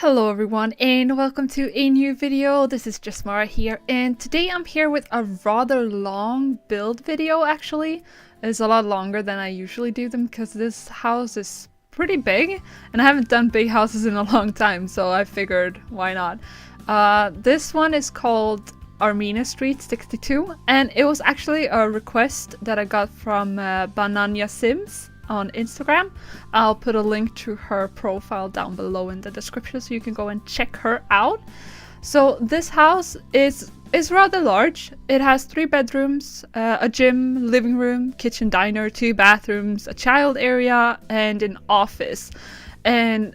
Hello everyone and welcome to a new video. This is Jasmara here, and today I'm here with a rather long build video. Actually, it's a lot longer than I usually do them because this house is pretty big and I haven't done big houses in a long time, so I figured why not. This one is called Armeena Street 62 and it was actually a request that I got from bananya.sims on Instagram. I'll put a link to her profile down below in the description so you can go and check her out. So this house is rather large. It has 3 bedrooms, a gym, living room, kitchen, diner, 2 bathrooms, a child area, and an office. And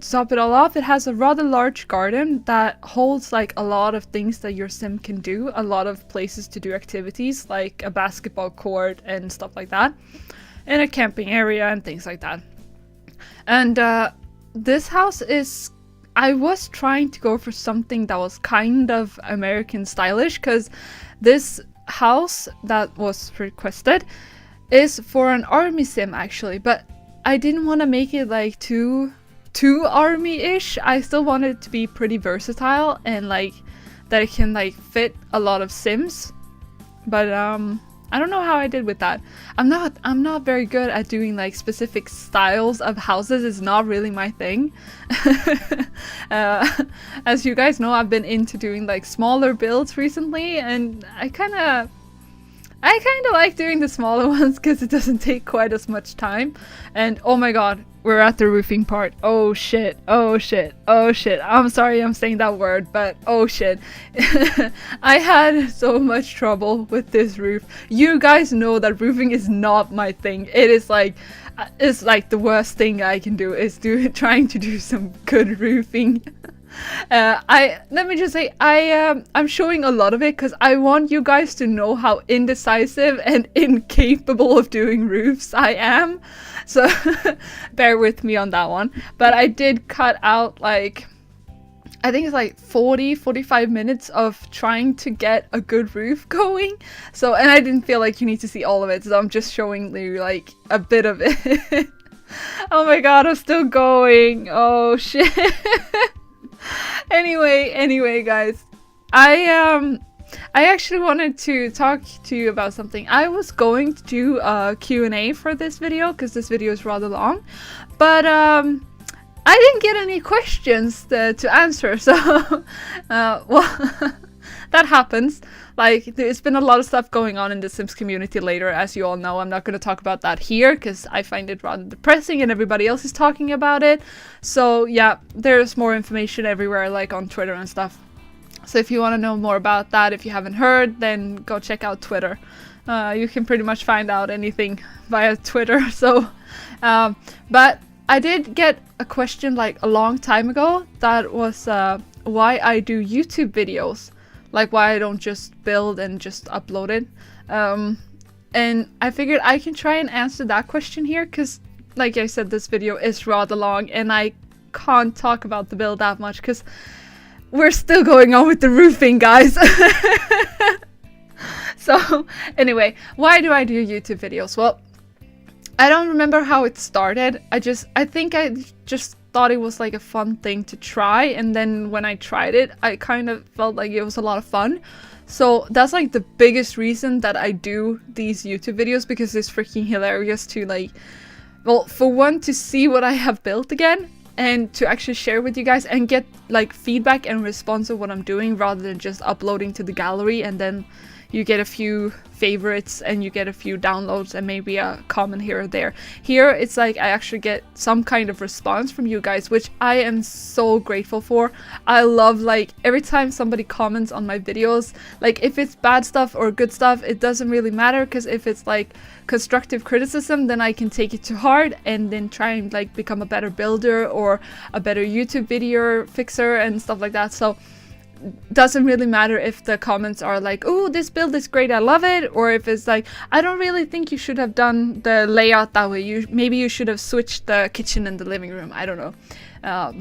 to top it all off, it has a rather large garden that holds like a lot of things that your sim can do, a lot of places to do activities like a basketball court and stuff like that, and a camping area and things like that. And this house is, I was trying to go for something that was kind of American stylish, because this house that was requested is for an army sim actually, but I didn't want to make it like too army-ish. I still wanted it to be pretty versatile and like that it can like fit a lot of sims, but I don't know how I did with that. I'm not very good at doing like specific styles of houses. It's not really my thing. As you guys know, I've been into doing like smaller builds recently, and I kind of like doing the smaller ones because it doesn't take quite as much time. And oh my god, we're at the roofing part. Oh shit, oh shit, oh shit. I'm sorry I'm saying that word, but oh shit. I had so much trouble with this roof. You guys know that roofing is not my thing. It's like the worst thing I can do is trying to do some good roofing. Let me just say, I'm showing a lot of it because I want you guys to know how indecisive and incapable of doing roofs I am. So bear with me on that one. But I did cut out like, I think it's like 45 minutes of trying to get a good roof going. So, and I didn't feel like you need to see all of it, so I'm just showing you like a bit of it. Oh my god, I'm still going. Oh shit. Anyway guys, I actually wanted to talk to you about something. I was going to do a Q&A for this video because this video is rather long, but I didn't get any questions to answer, so well, that happens. Like, there's been a lot of stuff going on in the Sims community later, as you all know. I'm not going to talk about that here because I find it rather depressing and everybody else is talking about it. So yeah, there's more information everywhere, like on Twitter and stuff. So if you want to know more about that, if you haven't heard, then go check out Twitter. You can pretty much find out anything via Twitter. So, but I did get a question like a long time ago that was why I do YouTube videos. Like why I don't just build and just upload it. And I figured I can try and answer that question here because, like I said, this video is rather long and I can't talk about the build that much because we're still going on with the roofing, guys. So anyway, why do I do YouTube videos? Well, I don't remember how it started. I think I just thought it was like a fun thing to try, and then when I tried it, I kind of felt like it was a lot of fun. So that's like the biggest reason that I do these YouTube videos, because it's freaking hilarious to like, well, for one, to see what I have built again, and to actually share with you guys and get like feedback and response of what I'm doing, rather than just uploading to the gallery and then you get a few favorites and you get a few downloads and maybe a comment here or there. Here it's like I actually get some kind of response from you guys, which I am so grateful for. I love like every time somebody comments on my videos, like if it's bad stuff or good stuff, it doesn't really matter, because if it's like constructive criticism, then I can take it to heart and then try and like become a better builder or a better YouTube video fixer and stuff like that. So doesn't really matter if the comments are like, oh, this build is great, I love it, or if it's like, I don't really think you should have done the layout that way, maybe you should have switched the kitchen and the living room, I don't know.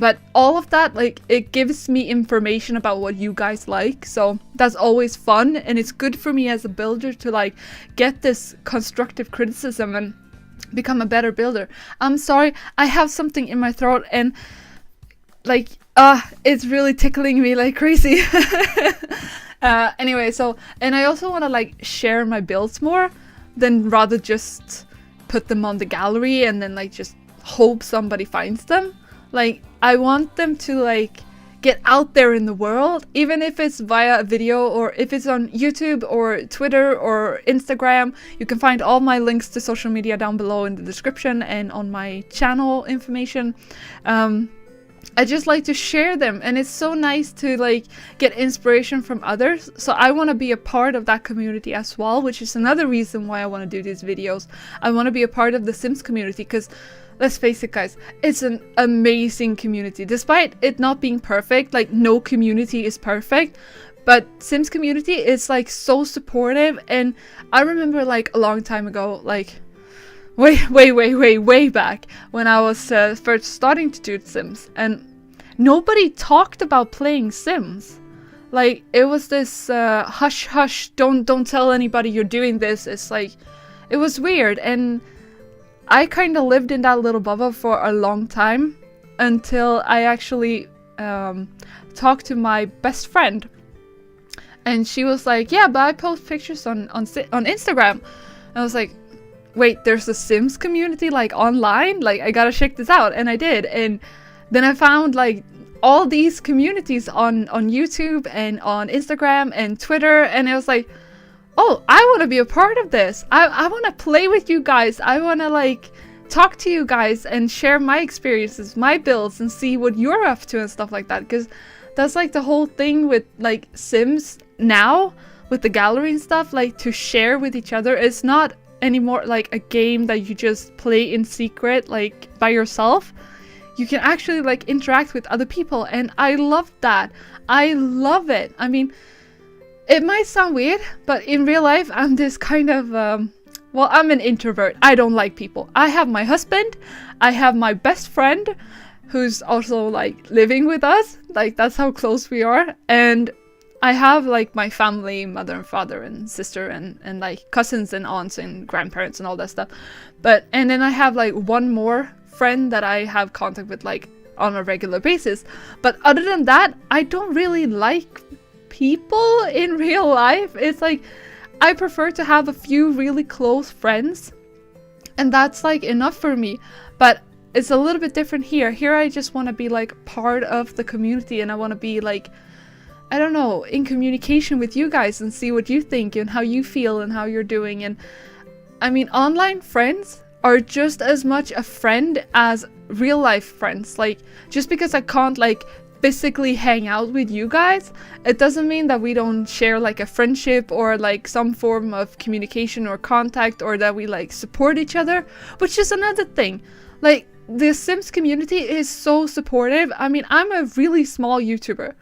But all of that, like, it gives me information about what you guys like, so that's always fun, and it's good for me as a builder to like get this constructive criticism and become a better builder. I'm sorry, I have something in my throat, and like, it's really tickling me like crazy. Anyway, so, and I also want to like share my builds more than rather just put them on the gallery and then like just hope somebody finds them. Like, I want them to like get out there in the world, even if it's via a video or if it's on YouTube or Twitter or Instagram. You can find all my links to social media down below in the description and on my channel information. I just like to share them, and it's so nice to like get inspiration from others. So I want to be a part of that community as well, which is another reason why I want to do these videos. I want to be a part of the Sims community because, let's face it guys, it's an amazing community. Despite it not being perfect, like no community is perfect, but Sims community is like so supportive. And I remember like a long time ago, like way back when I was first starting to do Sims, and nobody talked about playing Sims. Like, it was this hush hush, don't tell anybody you're doing this. It's like, it was weird, and I kind of lived in that little bubble for a long time until I actually talked to my best friend, and she was like, yeah, but I post pictures on Instagram. And I was like, wait, there's a Sims community like online? Like, I gotta check this out. And I did, and then I found like all these communities on YouTube and on Instagram and Twitter, and I was like, oh, I want to be a part of this. I want to play with you guys. I want to like talk to you guys and share my experiences, my builds, and see what you're up to and stuff like that, because that's like the whole thing with like Sims now, with the gallery and stuff, like to share with each other. It's not anymore like a game that you just play in secret like by yourself. You can actually like interact with other people, and I love that. I love it. I mean, it might sound weird, but in real life I'm this kind of well, I'm an introvert. I don't like people. I have my husband, I have my best friend who's also like living with us, like that's how close we are, and I have like my family, mother and father and sister and like cousins and aunts and grandparents and all that stuff. And then I have like one more friend that I have contact with like on a regular basis. But other than that, I don't really like people in real life. It's like, I prefer to have a few really close friends, and that's like enough for me. But it's a little bit different here. Here I just want to be like part of the community, and I want to be like, I don't know, in communication with you guys and see what you think and how you feel and how you're doing. And I mean, online friends are just as much a friend as real life friends. Like, just because I can't like physically hang out with you guys, it doesn't mean that we don't share like a friendship or like some form of communication or contact, or that we like support each other, which is another thing. Like, the Sims community is so supportive. I mean, I'm a really small YouTuber,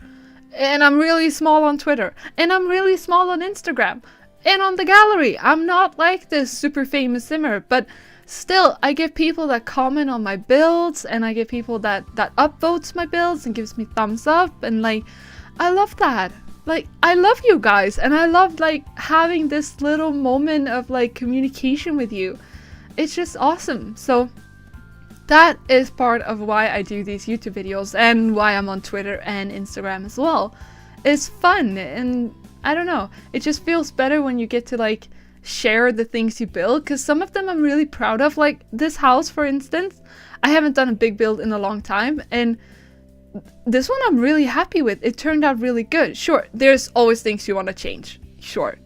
and I'm really small on Twitter, and I'm really small on Instagram, and on the gallery. I'm not like this super famous simmer, but still, I get people that comment on my builds, and I get people that upvotes my builds and gives me thumbs up, and like, I love that. Like, I love you guys, and I love like having this little moment of like communication with you. It's just awesome. So that is part of why I do these YouTube videos and why I'm on Twitter and Instagram as well. It's fun, and I don't know, it just feels better when you get to like share the things you build, because some of them I'm really proud of. Like this house, for instance, I haven't done a big build in a long time, and this one I'm really happy with. It turned out really good. Sure, there's always things you want to change. Sure,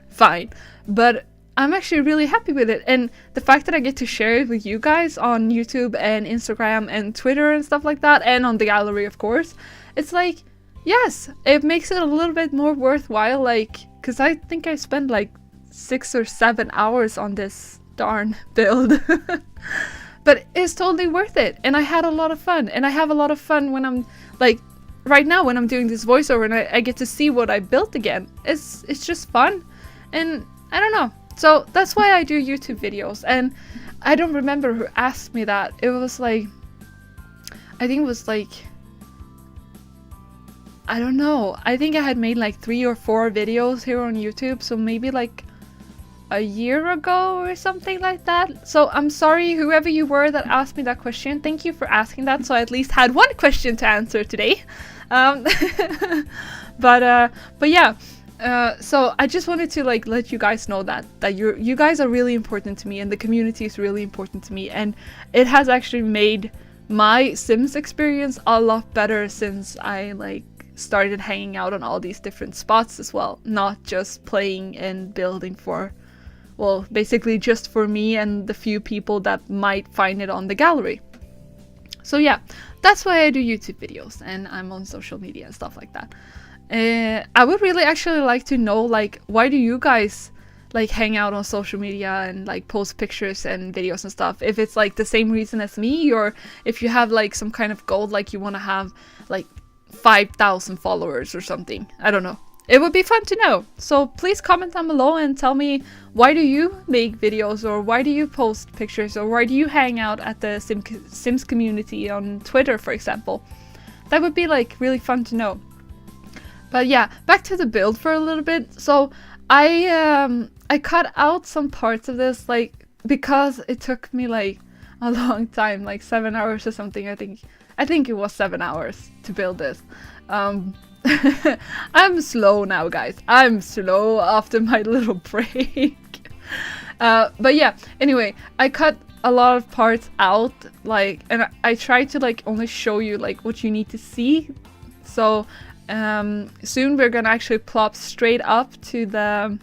fine. But I'm actually really happy with it, and the fact that I get to share it with you guys on YouTube and Instagram and Twitter and stuff like that, and on the gallery of course, it's like, yes, it makes it a little bit more worthwhile, like, because I think I spent like 6 or 7 hours on this darn build. But it's totally worth it, and I had a lot of fun, and I have a lot of fun when I'm like, right now when I'm doing this voiceover and I get to see what I built again. It's just fun, and I don't know. So that's why I do YouTube videos. And I don't remember who asked me that. It was like, I think it was like, I don't know. I think I had made like 3 or 4 videos here on YouTube. So maybe like a year ago or something like that. So I'm sorry, whoever you were that asked me that question. Thank you for asking that. So I at least had one question to answer today. But yeah. So I just wanted to like let you guys know that you guys are really important to me, and the community is really important to me, and it has actually made my Sims experience a lot better since I like started hanging out on all these different spots as well, not just playing and building for, well, basically just for me and the few people that might find it on the gallery. So yeah, that's why I do YouTube videos and I'm on social media and stuff like that. I would really actually like to know, like, why do you guys like hang out on social media and like post pictures and videos and stuff? If it's like the same reason as me, or if you have like some kind of goal, like you want to have like 5,000 followers or something. I don't know. It would be fun to know. So please comment down below and tell me, why do you make videos, or why do you post pictures, or why do you hang out at the Sims community on Twitter, for example? That would be like really fun to know. But yeah, back to the build for a little bit. So I cut out some parts of this, like, because it took me like a long time, like 7 hours or something. I think it was 7 hours to build this. I'm slow now, guys. I'm slow after my little break. But yeah, anyway, I cut a lot of parts out, like, and I tried to like only show you like what you need to see. So soon we're gonna actually plop straight up to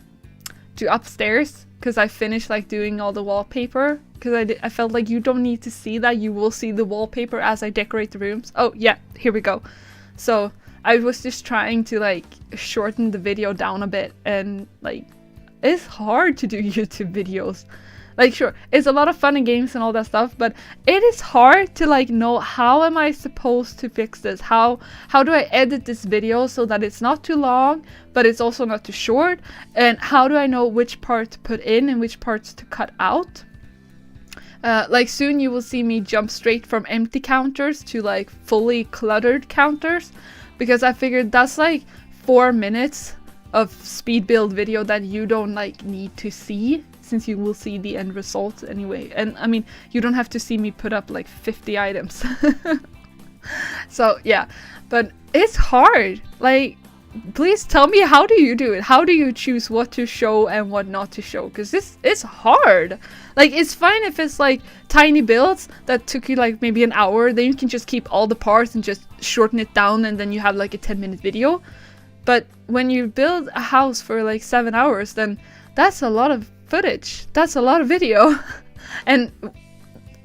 upstairs, because I finished like doing all the wallpaper, because I felt like you don't need to see that. You will see the wallpaper as I decorate the rooms. Oh yeah, here we go. So I was just trying to like shorten the video down a bit, and like it's hard to do YouTube videos. Like, sure, it's a lot of fun and games and all that stuff, but it is hard to like know, how am I supposed to fix this? How do I edit this video so that it's not too long, but it's also not too short? And how do I know which part to put in and which parts to cut out? Like soon you will see me jump straight from empty counters to like fully cluttered counters, because I figured that's like 4 minutes of speed build video that you don't like need to see, since you will see the end result anyway. And I mean, you don't have to see me put up like 50 items. So yeah, but it's hard. Like, please tell me, how do you do it? How do you choose what to show and what not to show? Because this is hard. Like, it's fine if it's like tiny builds that took you like maybe an hour, then you can just keep all the parts and just shorten it down, and then you have like a 10-minute video. But when you build a house for like 7 hours, then that's a lot of footage. That's a lot of video. And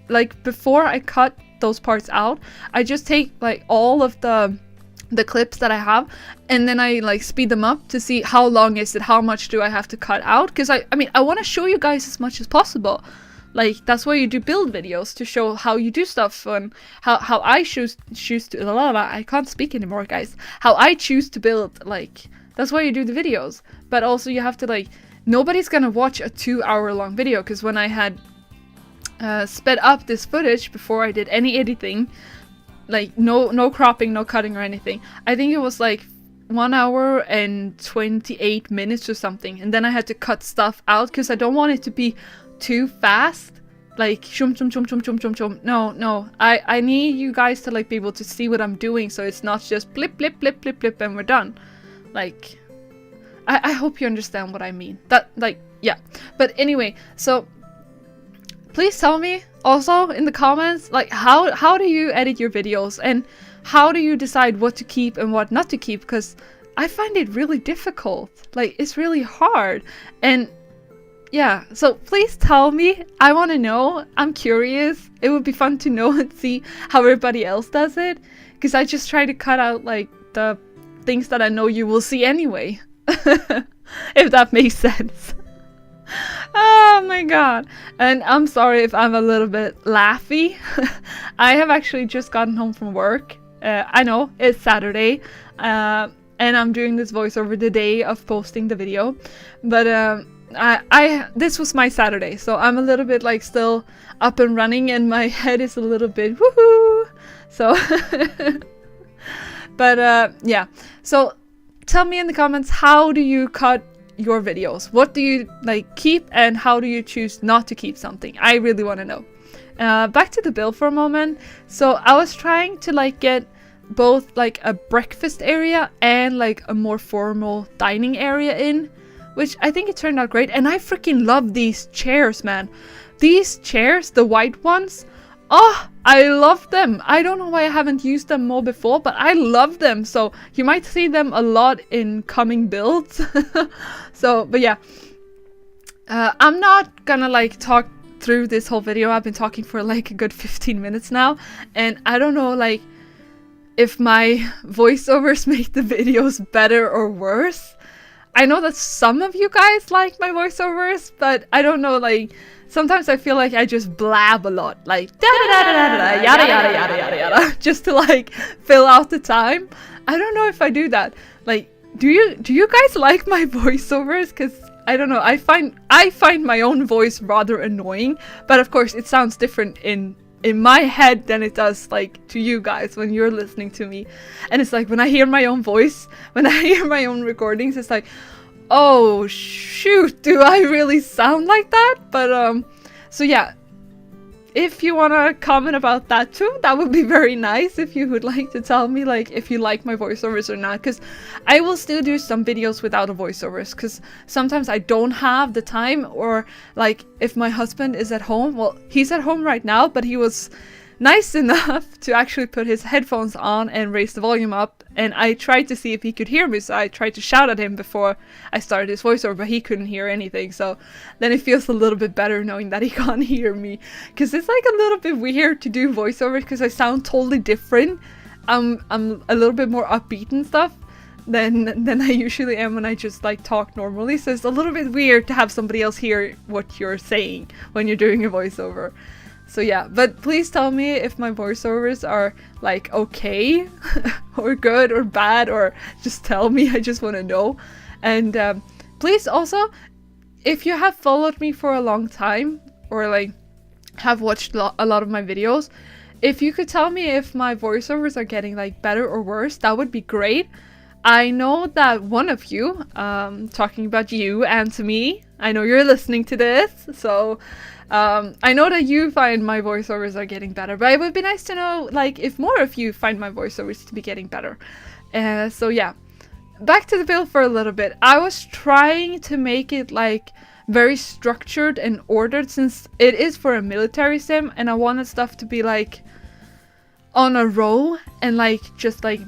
like, before I cut those parts out, I just take like all of the clips that I have, and then I like speed them up to see how long is it, how much do I have to cut out, because I mean, I want to show you guys as much as possible. Like, that's why you do build videos, to show how you do stuff, and how I choose to I can't speak anymore, guys. How I choose to build, like, that's why you do the videos. But also you have to like, nobody's gonna watch a 2-hour long video, because when I had sped up this footage before I did any editing, like no cropping, no cutting or anything, I think it was like 1 hour and 28 minutes or something, and then I had to cut stuff out because I don't want it to be too fast, like shum shum shum shum shum shum shum. No, I need you guys to like be able to see what I'm doing, so it's not just blip blip blip blip blip and we're done. Like, I hope you understand what I mean. That, like, yeah. But anyway, so please tell me also in the comments, like, how do you edit your videos, and how do you decide what to keep and what not to keep? Because I find it really difficult. Like, it's really hard. And yeah, so please tell me. I want to know. I'm curious. It would be fun to know and see how everybody else does it, because I just try to cut out like the things that I know you will see anyway. If that makes sense. Oh my god. And I'm sorry if I'm a little bit laughy. I have actually just gotten home from work. I know it's Saturday, and I'm doing this voiceover the day of posting the video, but this was my Saturday, so I'm a little bit like still up and running, and my head is a little bit woohoo. So but yeah, so tell me in the comments, how do you cut your videos? What do you like keep, and how do you choose not to keep something? I really want to know. Back to the build for a moment. So I was trying to like get both like a breakfast area and like a more formal dining area in, which I think it turned out great. And I freaking love these chairs, man. These chairs, the white ones, oh, I love them. I don't know why I haven't used them more before, but I love them. So you might see them a lot in coming builds. So, but yeah, I'm not gonna like talk through this whole video. I've been talking for like a good 15 minutes now, and I don't know like if my voiceovers make the videos better or worse. I know that some of you guys like my voiceovers, but I don't know, like sometimes I feel like I just blab a lot, like da da da da da da yada yada yada yada yada, just to like fill out the time. I don't know if I do that. Like, do you guys like my voiceovers? Because I don't know, I find my own voice rather annoying, but of course it sounds different in my head than it does like to you guys when you're listening to me. And it's like when I hear my own voice, when I hear my own recordings, it's like, oh shoot, do I really sound like that? But so yeah, if you want to comment about that too, that would be very nice. If you would like to tell me like if you like my voiceovers or not, because I will still do some videos without a voiceovers, because sometimes I don't have the time, or like if my husband is at home, well, he's at home right now, but he was nice enough to actually put his headphones on and raise the volume up, and I tried to see if he could hear me, so I tried to shout at him before I started his voiceover, but he couldn't hear anything. So then it feels a little bit better knowing that he can't hear me, because it's like a little bit weird to do voiceovers because I sound totally different. I'm a little bit more upbeat and stuff than I usually am when I just like talk normally, so it's a little bit weird to have somebody else hear what you're saying when you're doing a voiceover. So yeah, but please tell me if my voiceovers are like okay or good or bad, or just tell me. I just want to know. And please also, if you have followed me for a long time or like have watched a lot of my videos, if you could tell me if my voiceovers are getting like better or worse, that would be great. I know that one of you, talking about you and to me, I know you're listening to this, so I know that you find my voiceovers are getting better, but it would be nice to know like if more of you find my voiceovers to be getting better. So yeah, back to the build for a little bit. I was trying to make it like very structured and ordered, since it is for a military sim, and I wanted stuff to be like on a row and like just like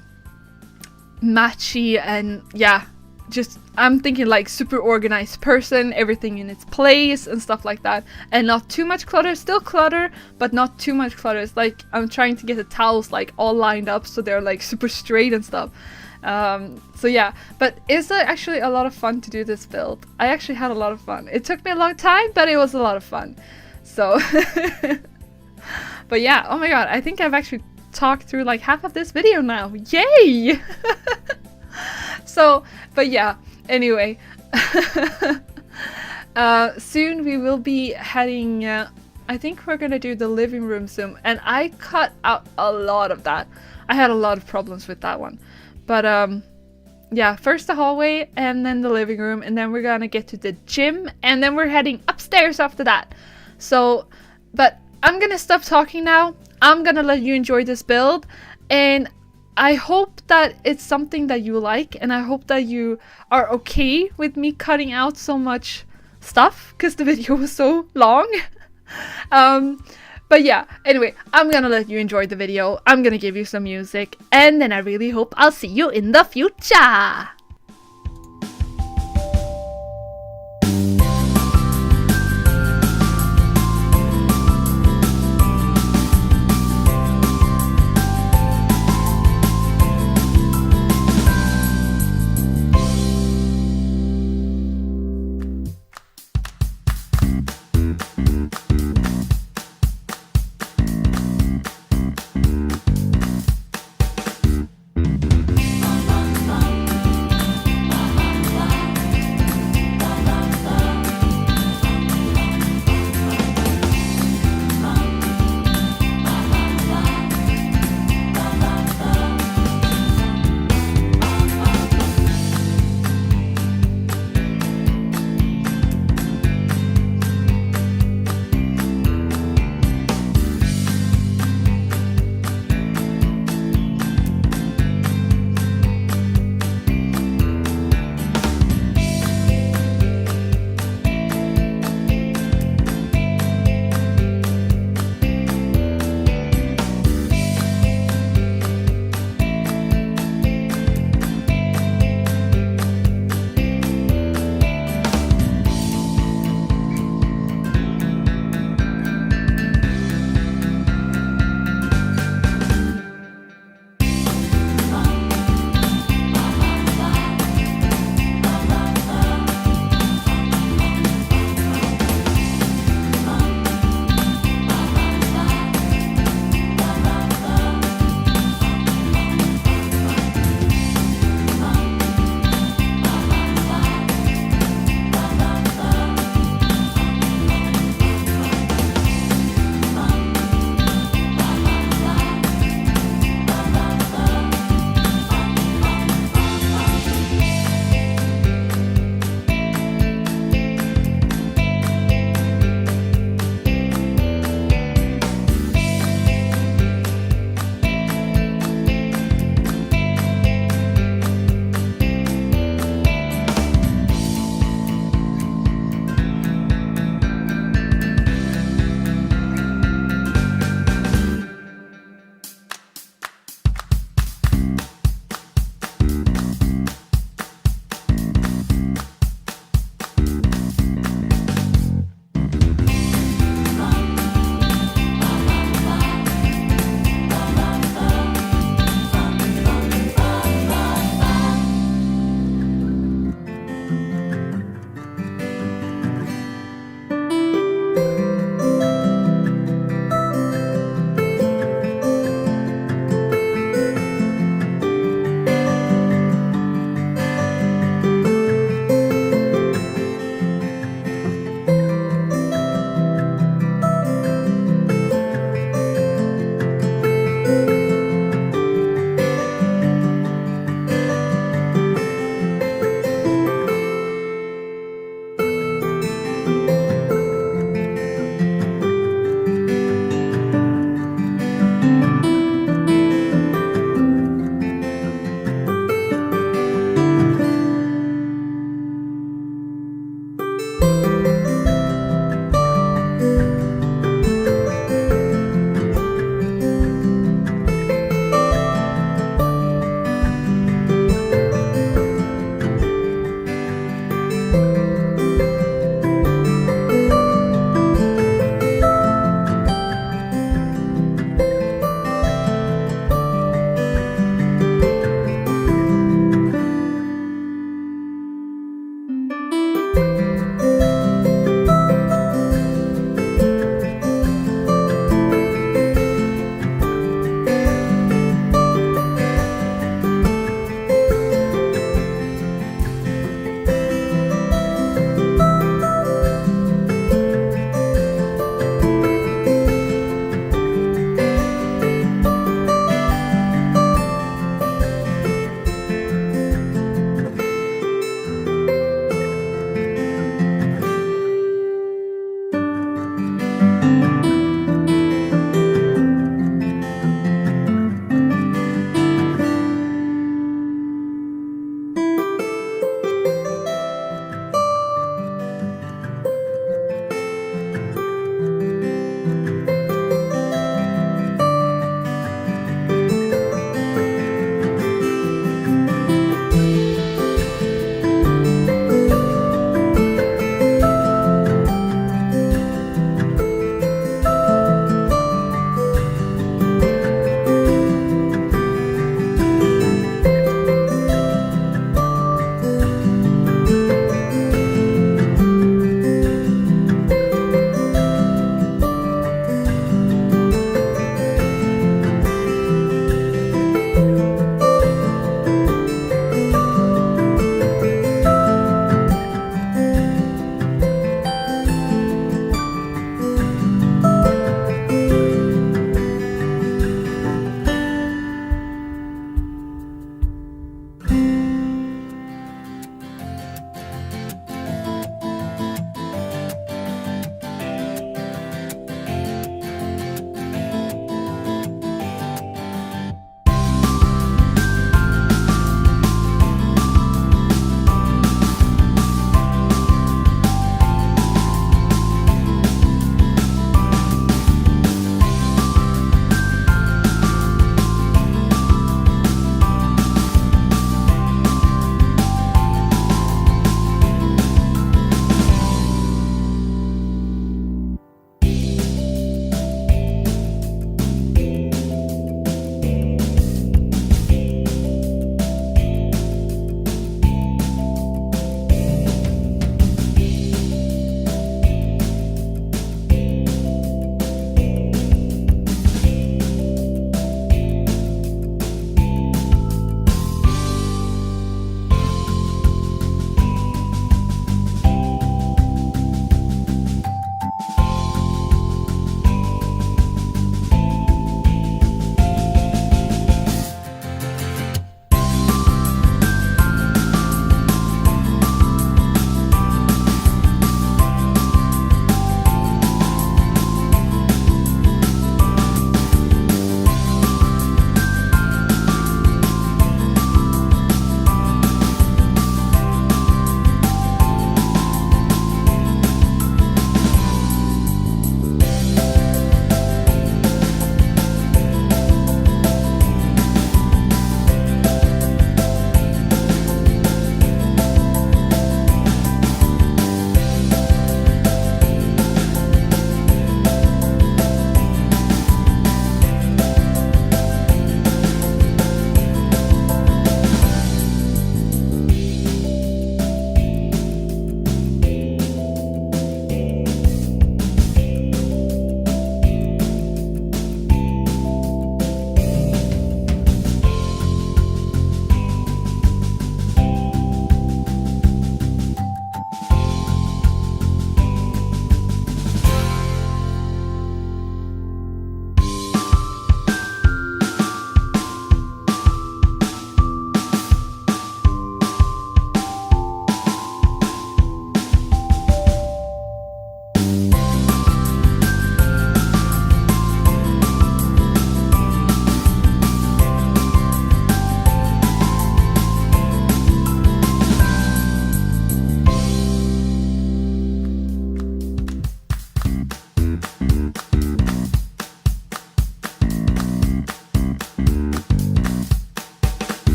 matchy, and yeah, just I'm thinking like super organized person, everything in its place and stuff like that, and not too much clutter. Still clutter, but not too much clutter. It's like I'm trying to get the towels like all lined up so they're like super straight and stuff. So yeah, but it's actually a lot of fun to do this build. I actually had a lot of fun. It took me a long time, but it was a lot of fun. So but yeah, oh my god, I think I've actually talked through like half of this video now. Yay! So, but yeah, anyway, soon we will be heading, I think we're gonna do the living room soon, and I cut out a lot of that. I had a lot of problems with that one, but yeah, first the hallway and then the living room, and then we're gonna get to the gym, and then we're heading upstairs after that. So, but I'm gonna stop talking now. I'm gonna let you enjoy this build, and I hope that it's something that you like, and I hope that you are okay with me cutting out so much stuff, because the video was so long. But yeah, anyway, I'm gonna let you enjoy the video. I'm gonna give you some music, and then I really hope I'll see you in the future.